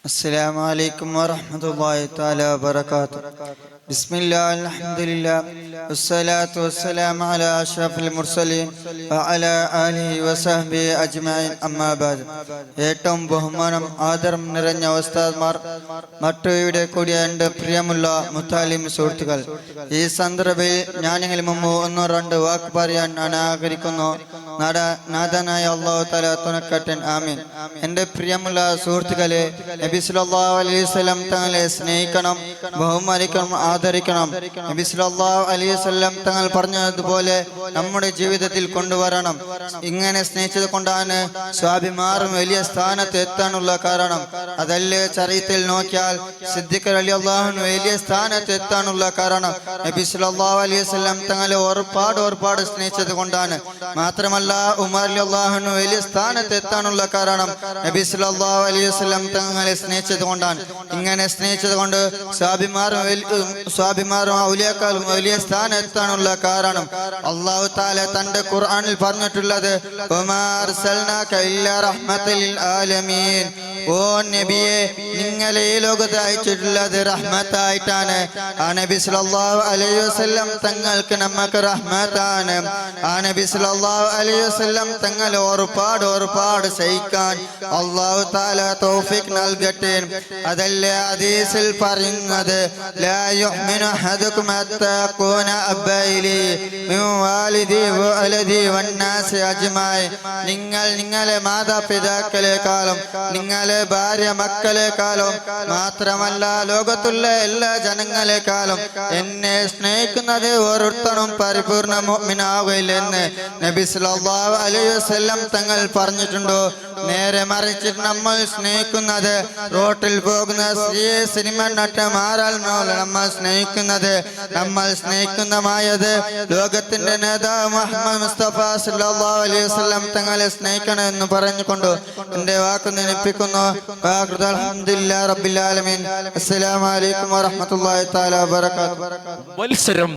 السلام عليكم ورحمة الله تعالى وبركاته. بسم الله الحمد لله والصلاة والسلام على أشرف المرسلين وعلى آله وصحبه أجمعين أما بعد. ഏറ്റവും ബഹുമാനം ആദരം നിറഞ്ഞ ഉസ്താദ്മാർ, മറ്റുവിടെ കൂടിയ എൻ്റെ പ്രിയമുള്ള മുത്താലിം സുഹൃത്തുക്കൾ, ഈ സന്ദർഭത്തിൽ ഞാനെങ്കിലും മുമ്പ് ഒന്നോ രണ്ടോ വാക്ക് പറയാൻ ഞാൻ ആഗ്രഹിക്കുന്നു. നാഥനായ അല്ലാഹു തആല തുണക്കട്ടെ, ആമീൻ. എൻ്റെ പ്രിയമുള്ള സുഹൃത്തുക്കളെ, നബി സല്ലല്ലാഹു അലൈഹി വസല്ലം തങ്ങളെ സ്നേഹിക്കണം, ബഹുമാനിക്കണം, ആദരിക്കണം. നബി സല്ലല്ലാഹു അലൈഹി വസല്ലം തങ്ങൾ പറഞ്ഞതുപോലെ നമ്മുടെ ജീവിതത്തിൽ കൊണ്ടുവരണം. ഇങ്ങനെ സ്നേഹിച്ചത് കൊണ്ടാണ് സ്വാഭിമാനം വലിയ സ്ഥാനത്ത് എത്താനുള്ള കാരണം. അതല്ലേ ചരിത്രത്തിൽ നോക്കിയാൽ സിദ്ദീഖ് റളിയല്ലാഹു അൻഹു വലിയ സ്ഥാനത്ത് എത്താനുള്ള കാരണം നബി സല്ലല്ലാഹു അലൈഹി വസല്ലം തങ്ങളെ ഒരുപാട് സ്നേഹിച്ചത് കൊണ്ടാണ്. മാത്രമല്ല ഉമർ റളിയല്ലാഹു അൻഹു വലിയ സ്ഥാനത്ത് എത്താനുള്ള കാരണം നബി സല്ലല്ലാഹു അലൈഹി വസല്ലം തങ്ങളെ സ്നേഹിച്ചത് കൊണ്ടാണ്. ഇങ്ങനെ സ്നേഹിച്ചത് കൊണ്ട് സ്വാഭിമാനം ഔലിയാക്കളും വലിയ സ്ഥാനം എത്താനുള്ള കാരണം അല്ലാഹു തആല തന്റെ ഖുർആനിൽ പറഞ്ഞിട്ടുള്ളത്, വമാ അർസൽനാക ഇല്ലാ റഹ്മത്തൽ ലിൽ ആലമീൻ. ഓ നബിയെ, നിങ്ങളെ ഈ ലോകത്ത് അയച്ചിട്ടുള്ളത് റഹ്മത്തായിട്ടാണ്. ആ നബി സല്ലല്ലാഹു അലൈഹി വസല്ലം തങ്ങൾക്ക് നമുക്ക് റഹ്മത്താണ്. ആ നബി സല്ലല്ലാഹു അലൈഹി വസല്ലം തങ്ങൾ ഒരുപാട് സഹിക്കാൻ അല്ലാഹു തആല തൗഫീഖ് നൽകട്ടെ. അതല്ലേ ഹദീസിൽ പറയുന്നത്, ലാ യുഅ്മിനു അഹദുകും ഹത്താ യകൂന അബ്ബൈലി മിൻ വാലിദി വഅലദി വന്നാസി അജ്മഈൻ. നിങ്ങളെ മാതാപിതാക്കളെക്കാളും നിങ്ങളെ ഭാര്യ മക്കളെക്കാളും മാത്രമല്ല ലോകത്തുള്ള എല്ലാ ജനങ്ങളെക്കാളും എന്നെ സ്നേഹിക്കുന്നത് ഓരോരുത്തരും പരിപൂർണ മുഅ്മിനാവുകയില്ലെന്ന് നബി സല്ലല്ലാഹു അലൈഹി വസല്ലം തങ്ങൾ പറഞ്ഞിട്ടുണ്ടോ? നേരെ മറിച്ചിട്ട് നമ്മൾ സ്നേഹിക്കുന്നത് റോട്ടിൽ പോകുന്ന സിനിമ നട്ടന്മാരാൽ നമ്മൾ സ്നേഹിക്കുന്നമായത് ലോകത്തിന്റെ നേതാവ് മുഹമ്മദ് മുസ്തഫ സല്ലല്ലാഹു അലൈഹി വസല്ലം തങ്ങളെ സ്നേഹിക്കണമെന്ന് പറഞ്ഞുകൊണ്ട് എന്റെ വാക്ക് നിരപ്പിക്കുന്നു. അൽഹംദുലില്ലാഹി റബ്ബിൽ ആലമീൻ. അസ്സലാമു അലൈക്കും വറഹ്മത്തുള്ളാഹി തആല വബറകാതുഹു.